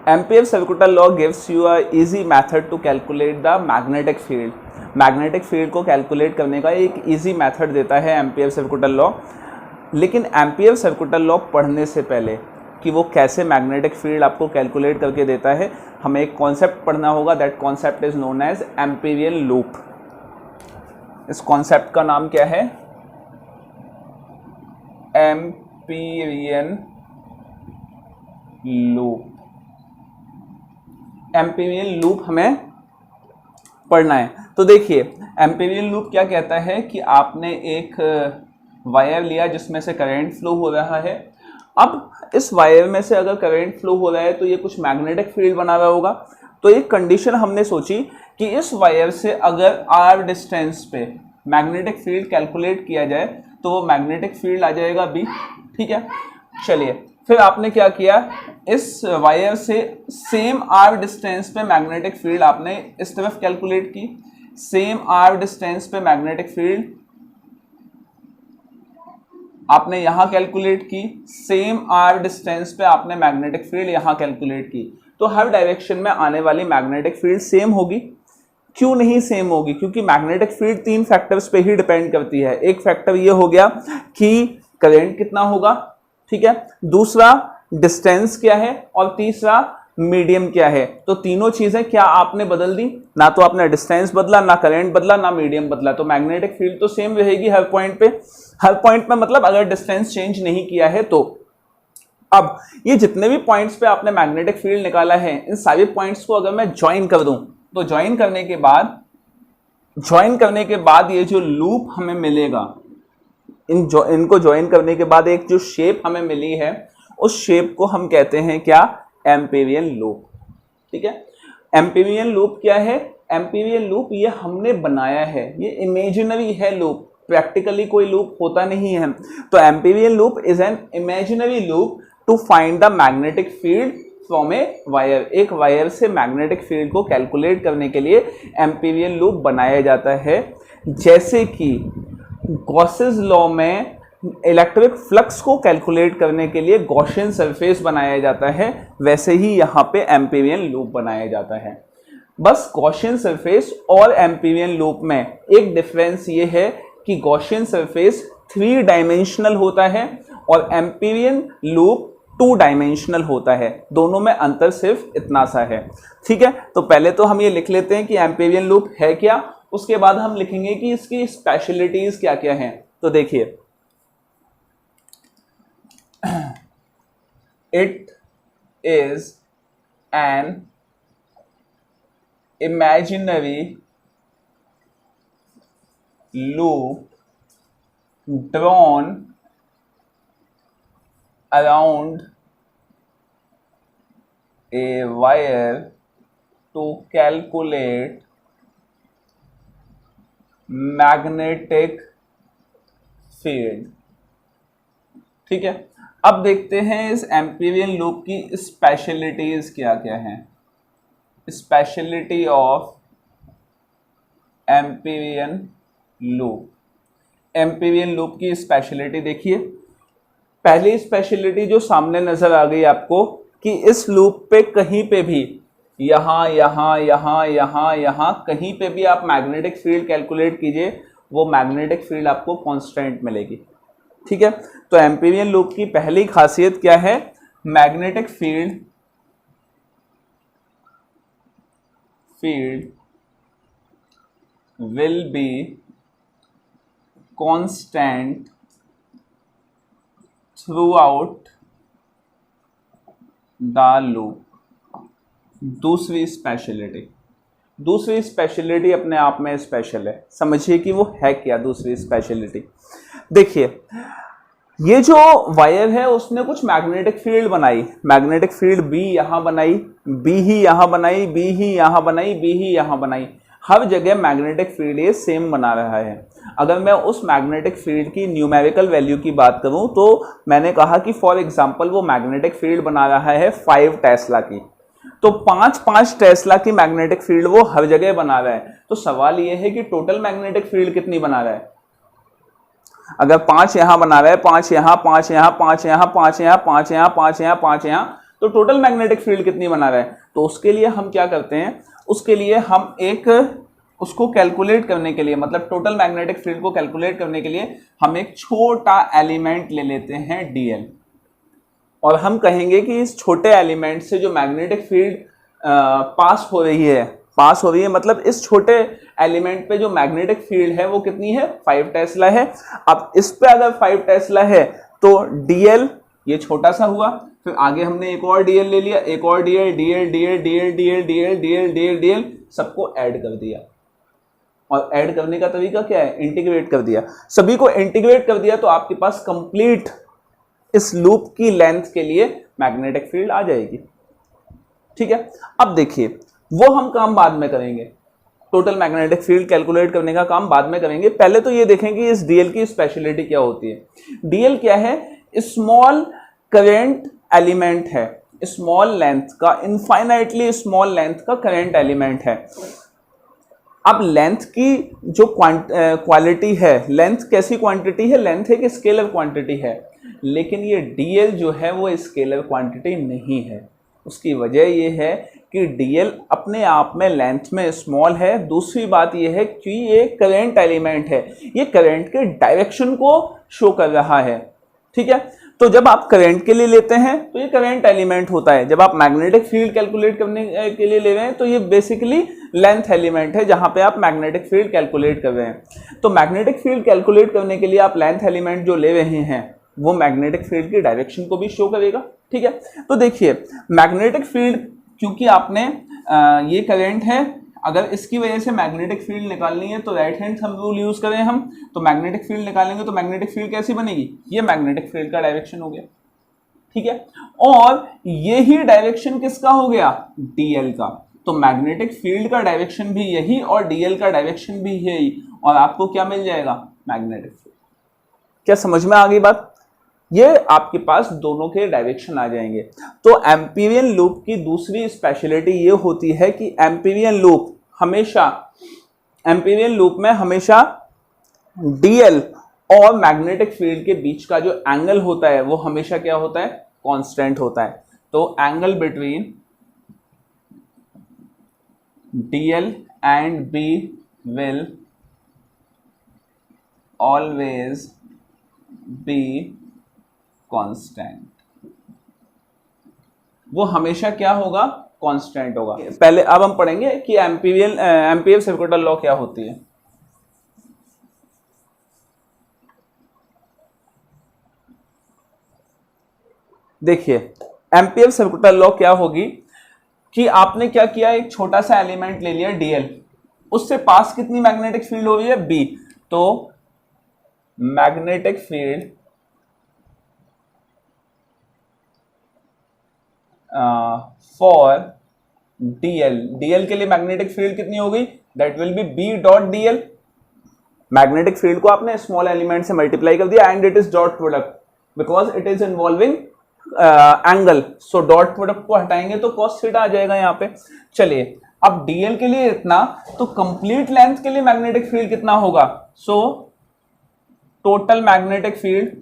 Ampere circular law gives you a easy method to calculate the magnetic field. Magnetic field को calculate करने का एक easy method देता है एम्पियर सर्कुलर लॉ। लेकिन एम्पियर सर्कुलर लॉ पढ़ने से पहले कि वो कैसे मैग्नेटिक फील्ड आपको कैलकुलेट करके देता है, हमें एक कॉन्सेप्ट पढ़ना होगा। That concept is known as Amperian loop. इस कॉन्सेप्ट का नाम क्या है? Amperian loop. एम्पीरियल लूप हमें पढ़ना है। तो देखिए एम्पीरियल लूप क्या कहता है कि आपने एक वायर लिया जिसमें से करंट फ्लो हो रहा है। अब इस वायर में से अगर करंट फ्लो हो रहा है तो ये कुछ मैग्नेटिक फील्ड बना रहा होगा। तो एक कंडीशन हमने सोची कि इस वायर से अगर r डिस्टेंस पे मैग्नेटिक फील्ड कैलकुलेट किया जाए तो वो मैग्नेटिक फील्ड आ जाएगा B। ठीक है, चलिए फिर आपने क्या किया, इस वायर से सेम r डिस्टेंस पे मैग्नेटिक फील्ड आपने इस तरफ कैलकुलेट की। सेम r डिस्टेंस पे मैग्नेटिक फील्ड आपने यहां कैलकुलेट की। सेम r डिस्टेंस पे आपने मैग्नेटिक फील्ड यहां कैलकुलेट की। तो हर डायरेक्शन में आने वाली मैग्नेटिक फील्ड सेम होगी। क्यों नहीं सेम होगी? क्योंकि मैग्नेटिक फील्ड 3 फैक्टर्स पे ही डिपेंड करती है। एक फैक्टर ये हो गया कि करंट कितना होगा, ठीक है, दूसरा डिस्टेंस क्या है, और तीसरा मीडियम क्या है। तो तीनों चीजें क्या आपने बदल दी? ना तो आपने डिस्टेंस बदला, ना करंट बदला, ना मीडियम बदला। तो मैग्नेटिक फील्ड तो सेम रहेगी हर पॉइंट पे। हर पॉइंट पे मतलब अगर डिस्टेंस चेंज नहीं किया है तो। अब ये जितने भी पॉइंट्स पे आपने मैग्नेटिक फील्ड निकाला है, इन सारे पॉइंट्स को अगर मैं ज्वाइन कर दूं तो ज्वाइन करने के बाद ये जो लूप हमें मिलेगा, इनको ज्वाइन करने के बाद एक जो शेप हमें मिली है, उस शेप को हम कहते हैं क्या? Amperian loop. ठीक है, एम्पीरियन लूप क्या है? एम्पीरियन लूप ये हमने बनाया है, ये इमेजिनरी है लूप, प्रैक्टिकली कोई लूप होता नहीं है। तो Amperian loop is an imaginary loop to find the magnetic field from a wire. एक वायर से मैग्नेटिक फील्ड को कैलकुलेट करने के लिए एम्पीरियन लूप बनाया जाता है। जैसे कि गॉसेस लॉ में इलेक्ट्रिक फ्लक्स को कैलकुलेट करने के लिए गॉसियन सरफेस बनाया जाता है, वैसे ही यहाँ पे एम्पीरियन लूप बनाया जाता है। बस गॉसियन सरफेस और एम्पीरियन लूप में एक डिफरेंस ये है कि गॉसियन सरफेस 3 डायमेंशनल होता है और एम्पीरियन लूप 2 डायमेंशनल होता है। दोनों में अंतर सिर्फ इतना सा है। ठीक है, तो पहले तो हम ये लिख लेते हैं कि एम्पीरियन लूप है क्या, उसके बाद हम लिखेंगे कि इसकी स्पेशलिटीज क्या क्या हैं। तो देखिए, it is an imaginary loop drawn around a wire to calculate magnetic field। ठीक है, अब देखते हैं इस एम्पीरियन लूप की स्पेशलिटीज क्या क्या हैं। Speciality of Amperian loop. Amperian loop की स्पेशलिटी देखिए, पहली स्पेशलिटी जो सामने नजर आ गई आपको कि इस लूप पे कहीं पे भी यहां यहां यहां यहां यहां कहीं पे भी आप मैग्नेटिक फील्ड कैलकुलेट कीजिए, वो मैग्नेटिक फील्ड आपको कांस्टेंट मिलेगी। ठीक है, तो एम्पीरियन लूप की पहली खासियत क्या है? Magnetic field will be constant throughout the loop. दूसरी स्पेशलिटी अपने आप में स्पेशल है। समझिए कि वो है क्या दूसरी स्पेशलिटी। देखिए, ये जो वायर है उसने कुछ मैग्नेटिक फील्ड बनाई। मैग्नेटिक फील्ड बी यहां बनाई, बी ही यहां बनाई, बी ही यहां बनाई, बी ही यहां बनाई। हर जगह मैग्नेटिक फील्ड ये सेम बना रहा है। अगर मैं उस मैग्नेटिक फील्ड की न्यूमेरिकल वैल्यू की बात करूं तो मैंने कहा कि फॉर एग्जांपल वो मैग्नेटिक फील्ड बना रहा है 5 टेस्ला की, तो 5 टेस्ला की मैग्नेटिक फील्ड वो हर जगह बना रहा है। तो सवाल ये है कि टोटल मैग्नेटिक फील्ड कितनी बना रहा है? अगर 5 यहां बना रहा है, 5 यहां, 5 यहां, 5 यहां, 5 यहां, 5 यहां, 5 यहां, 5 यहां, तो टोटल मैग्नेटिक फील्ड कितनी बना रहा है, तो उसके लिए हम क्या करते हैं, उसके लिए हम उसको कैलकुलेट करने के लिए, मतलब टोटल मैग्नेटिक फील्ड को कैलकुलेट करने के लिए हम एक छोटा एलिमेंट ले लेते हैं dl, और हम कहेंगे कि इस छोटे एलिमेंट से जो मैग्नेटिक फील्ड पास हो रही है मतलब इस छोटे एलिमेंट पे जो मैग्नेटिक फील्ड है वो कितनी है, 5 टेस्ला है। अब इस पे अगर 5 टेस्ला है तो dl ये छोटा सा हुआ, फिर आगे हमने एक और dl ले लिया, एक और dl सबको ऐड कर दिया, और ऐड करने का तरीका क्या है, इंटीग्रेट कर दिया, सभी को इंटीग्रेट कर दिया, तो आपके पास कंप्लीट इस लूप की लेंथ के लिए मैग्नेटिक फील्ड आ जाएगी। ठीक है, अब देखिए वो हम काम बाद में करेंगे, टोटल मैग्नेटिक फील्ड कैलकुलेट करने का काम बाद में करेंगे। पहले तो ये देखें कि इस डीएल की स्पेशलिटी क्या होती है। डीएल क्या है, स्मॉल करेंट एलिमेंट है, स्मॉल लेंथ का, इनफाइनाइटली स्मॉल लेंथ का करेंट एलिमेंट है। अब लेंथ की जो क्वालिटी है, लेंथ कैसी क्वांटिटी है, लेंथ एक स्केलर क्वांटिटी है, लेकिन ये डीएल जो है वो स्केलर क्वांटिटी नहीं है। उसकी वजह ये है कि डीएल अपने आप में लेंथ में स्मॉल है, दूसरी बात ये है कि ये करंट एलिमेंट है, ये करंट के डायरेक्शन को शो कर रहा है। ठीक है, तो जब आप करंट के लिए लेते हैं तो ये करंट एलिमेंट होता है, जब आप मैग्नेटिक फील्ड कैलकुलेट करने के लिए ले रहे हैं तो ये बेसिकली लेंथ एलिमेंट है, जहां पे आप मैग्नेटिक फील्ड कैलकुलेट कर रहे हैं। तो मैग्नेटिक फील्ड कैलकुलेट करने के लिए आप लेंथ एलिमेंट जो ले रहे हैं वो मैग्नेटिक फील्ड की डायरेक्शन को भी शो करेगा। ठीक है, तो देखिए मैग्नेटिक फील्ड, क्योंकि आपने ये करंट है, अगर इसकी वजह से मैग्नेटिक फील्ड निकालनी है तो right hand thumb rule use करें हम, तो मैग्नेटिक फील्ड निकालेंगे तो मैग्नेटिक फील्ड कैसी बनेगी, ये मैग्नेटिक फील्ड का डायरेक्शन हो गया। ठीक है, और ये ही डायरेक्शन किसका हो गया, डीएल का, तो मैग्नेटिक फील्ड का डायरेक्शन भी यही और डीएल का डायरेक्शन भी यही, और आपको क्या मिल जाएगा, मैग्नेटिक फील्ड। क्या समझ में आ गई बात, ये आपके पास दोनों के डायरेक्शन आ जाएंगे। तो एम्पीरियन लूप की दूसरी स्पेशलिटी ये होती है कि एम्पीरियन लूप में हमेशा डीएल और मैग्नेटिक फील्ड के बीच का जो एंगल होता है वो हमेशा क्या होता है, कांस्टेंट होता है। तो angle between dl and B will always be constant, वो हमेशा क्या होगा, कांस्टेंट होगा। पहले अब हम पढ़ेंगे कि एम्पीयर सर्कुलर लॉ क्या होती है। देखिए एम्पीयर सर्कुलर लॉ क्या होगी कि आपने क्या किया, एक छोटा सा एलिमेंट ले लिया डीएल, उससे पास कितनी मैग्नेटिक फील्ड हो रही है, बी, तो मैग्नेटिक फील्ड फॉर डीएल के लिए मैग्नेटिक फील्ड कितनी होगी, that will be B dot dl. Magnetic field को आपने स्मॉल एलिमेंट से मल्टीप्लाई कर दिया and it is dot product because it is involving angle, so dot product को हटाएंगे तो cos थीटा आ जाएगा यहाँ पे। चलिए अब डीएल के लिए इतना, तो कंप्लीट लेंथ के लिए मैग्नेटिक फील्ड कितना होगा, so total magnetic field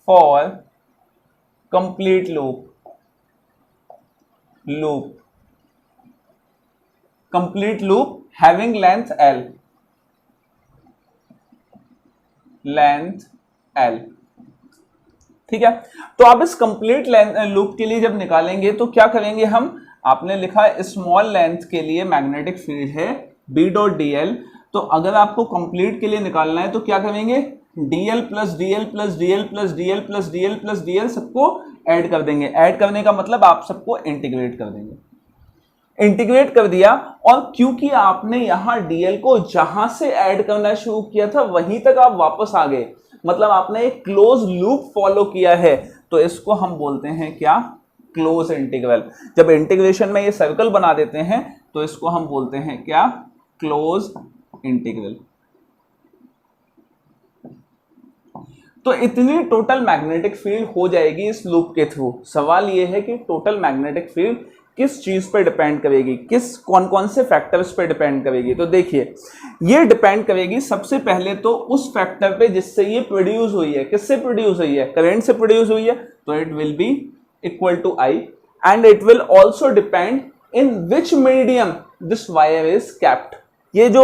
for complete loop having length L। ठीक है, तो आप इस कंप्लीट लूप के लिए जब निकालेंगे तो क्या करेंगे हम, आपने लिखा स्मॉल लेंथ के लिए मैग्नेटिक फील्ड है B डॉट DL, तो अगर आपको कंप्लीट के लिए निकालना है तो क्या करेंगे, DL plus DL plus DL plus DL plus DL plus DL सबको ऐड कर देंगे। ऐड करने का मतलब आप सबको इंटीग्रेट कर देंगे। इंटीग्रेट कर दिया, और क्योंकि आपने यहां DL को जहां से ऐड करना शुरू किया था वहीं तक आप वापस आ गए, मतलब आपने एक क्लोज लूप फॉलो किया है, तो इसको हम बोलते हैं क्या, क्लोज इंटीग्रल। जब इंटीग्रेशन में ये सर्कल बना देते हैं तो इसको हम बोलते हैं क्या, क्लोज इंटीग्रल। तो इतनी टोटल मैग्नेटिक फील्ड हो जाएगी इस लूप के थ्रू। सवाल यह है कि टोटल मैग्नेटिक फील्ड किस चीज पे डिपेंड करेगी, किस कौन कौन से फैक्टर्स पे डिपेंड करेगी? तो देखिए ये डिपेंड करेगी सबसे पहले तो उस फैक्टर पे जिससे ये प्रोड्यूस हुई है। किससे प्रोड्यूस हुई है? करंट से प्रोड्यूस हुई है, तो it will be equal to I, and it will also depend in which medium this wire is kept. ये जो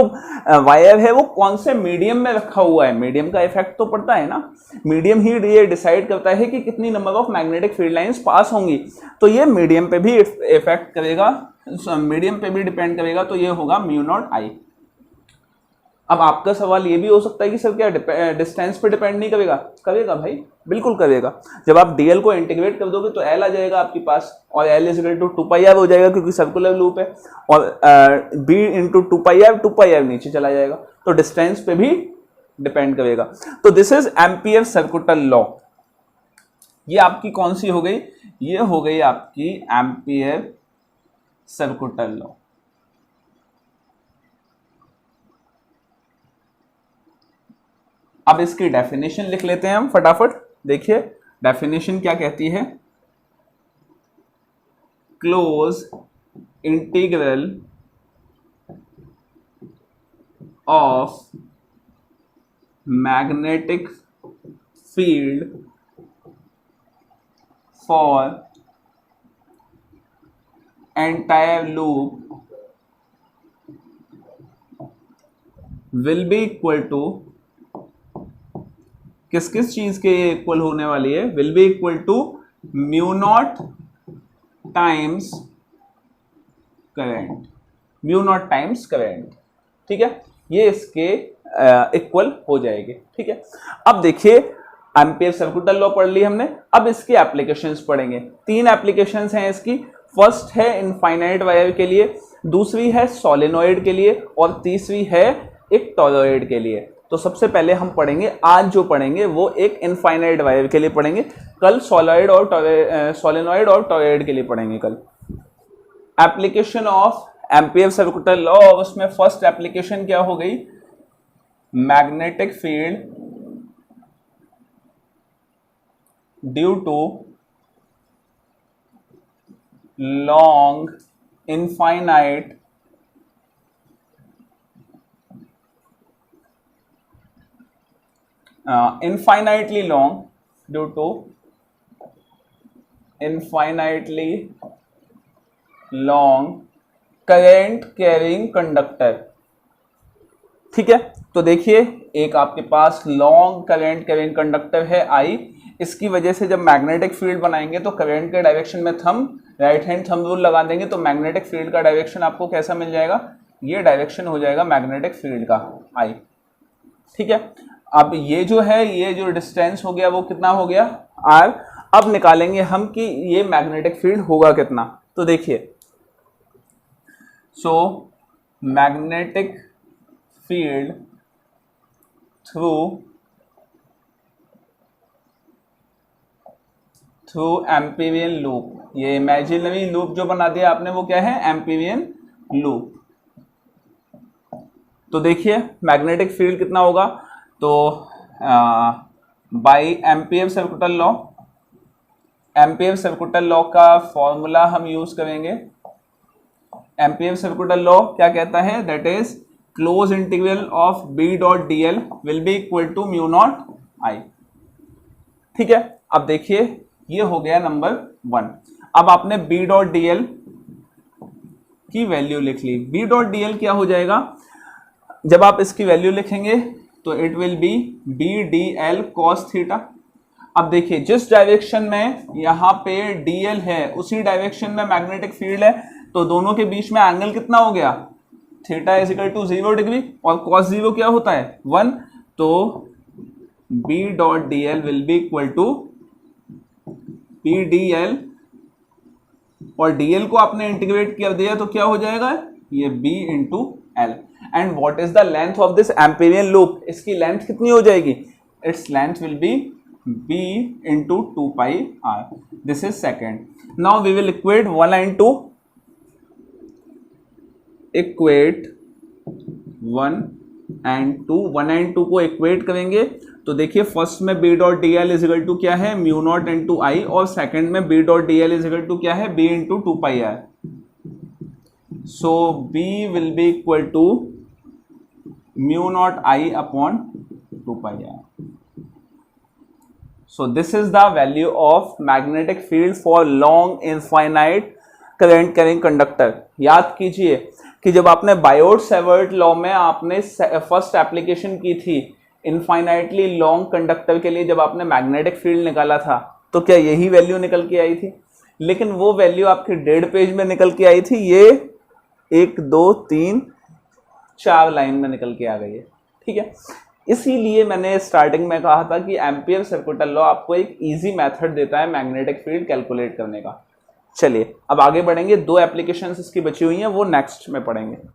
वायर है वो कौन से मीडियम में रखा हुआ है, मीडियम का इफेक्ट तो पड़ता है ना, मीडियम ही ये डिसाइड करता है कि कितनी number of magnetic field lines pass होंगी, तो ये मीडियम पे भी इफेक्ट करेगा, मीडियम पे भी डिपेंड करेगा, तो ये होगा म्यू नॉट आई। अब आपका सवाल ये भी हो सकता है कि सर क्या डिस्टेंस पे डिपेंड नहीं करेगा? करेगा भाई, बिल्कुल करेगा। जब आप डीएल को इंटीग्रेट कर दोगे तो एल आ जाएगा आपके पास, और L is equal to 2πr हो जाएगा क्योंकि सर्कुलर लूप है, और बी इंटू 2πr नीचे चला जाएगा, तो डिस्टेंस पे भी डिपेंड करेगा। तो this is ampere circular law. ये आपकी कौन सी हो गई? ये हो गई आपकी एम्पियर सर्कुलर लॉ। अब इसकी डेफिनेशन लिख लेते हैं हम फटाफट। देखिए डेफिनेशन क्या कहती है? Close integral of magnetic field for entire loop will be equal to, किस किस चीज के इक्वल होने वाली है? Will be equal to mu naught times current, mu naught times current. ठीक है, ये इसके इक्वल हो जाएगी। ठीक है, अब देखिए एम्पियर सर्कुलर लॉ पढ़ ली हमने, अब इसकी एप्लीकेशंस पढ़ेंगे। 3 एप्लीकेशंस हैं इसकी। फर्स्ट है इनफाइनाइट वायर के लिए, दूसरी है सोलेनॉइड के लिए, और तीसरी है एक टॉरॉइड के लिए। तो सबसे पहले हम पढ़ेंगे, आज जो पढ़ेंगे वो एक इनफाइनाइट वायर के लिए पढ़ेंगे, कल सोलेनॉइड और टॉरॉइड के लिए पढ़ेंगे कल। Application of Ampere circular law, और उसमें फर्स्ट एप्लीकेशन क्या हो गई? Magnetic field due to long infinite infinitely long, due to infinitely long current carrying conductor। ठीक है, तो देखिए एक आपके पास लॉन्ग करंट कैरिंग कंडक्टर है आई, इसकी वजह से जब मैग्नेटिक फील्ड बनाएंगे तो करंट के डायरेक्शन में राइट हैंड थंब रूल लगा देंगे, तो मैग्नेटिक फील्ड का डायरेक्शन आपको कैसा मिल जाएगा? ये डायरेक्शन हो जाएगा मैग्नेटिक फील्ड का आई। ठीक है, अब ये जो है, ये जो डिस्टेंस हो गया वो कितना हो गया? आर। अब निकालेंगे हम कि ये मैग्नेटिक फील्ड होगा कितना। तो देखिए, so magnetic field through Amperian loop, ये इमेजिनरी लूप जो बना दिया आपने वो क्या है? Amperian loop. तो देखिए मैग्नेटिक फील्ड कितना होगा? तो by Ampere circular law, Ampere circular law का फॉर्मूला हम यूज करेंगे। एम्पियर सर्कुलर लॉ क्या कहता है? That is close integral of B dot D L will be equal to mu naught I. ठीक है, अब देखिए ये हो गया नंबर 1। अब आपने बी डॉट डी एल की वैल्यू लिख ली। बी डॉट डी एल क्या हो जाएगा? जब आप इसकी वैल्यू लिखेंगे तो it will be B d l cos theta. अब देखिए जिस डायरेक्शन में यहाँ पे डी एल है उसी डायरेक्शन में मैग्नेटिक फील्ड है, तो दोनों के बीच में एंगल कितना हो गया? Theta is equal to 0 degree, और कॉस 0 क्या होता है? 1। तो B dot D L will be equal to B d l, और डी एल को आपने इंटीग्रेट कर दिया तो क्या हो जाएगा? ये b into L. And what is the length of this Amperian loop? इसकी लेंथ कितनी हो जाएगी? Its length will be b into 2πr। This is second. Now we will equate 1 and 2, equate 1 and 2, 1 and 2 को equate करेंगे तो देखिए first में b dot D l is equal to क्या है? म्यू नॉट इंटू आई, और सेकेंड में b dot D l is equal to क्या है? b into 2πr। So B will be equal to mu naught I upon 2πr. So this is the value of magnetic field for long infinite current carrying conductor. याद कीजिए कि जब आपने Biot Savart law में आपने first application की थी infinitely long conductor के लिए, जब आपने मैग्नेटिक फील्ड निकाला था तो क्या यही वैल्यू निकल के आई थी? लेकिन वो वैल्यू आपके डेड पेज में निकल के आई थी, ये 1 2 3 4 लाइन में निकल के आ गई है, ठीक है। इसीलिए मैंने स्टार्टिंग में कहा था कि एम्पियर सर्किटल लॉ आपको एक इजी मेथड देता है मैग्नेटिक फील्ड कैलकुलेट करने का। चलिए अब आगे बढ़ेंगे, 2 एप्लीकेशंस इसकी बची हुई हैं, वो नेक्स्ट में पढ़ेंगे।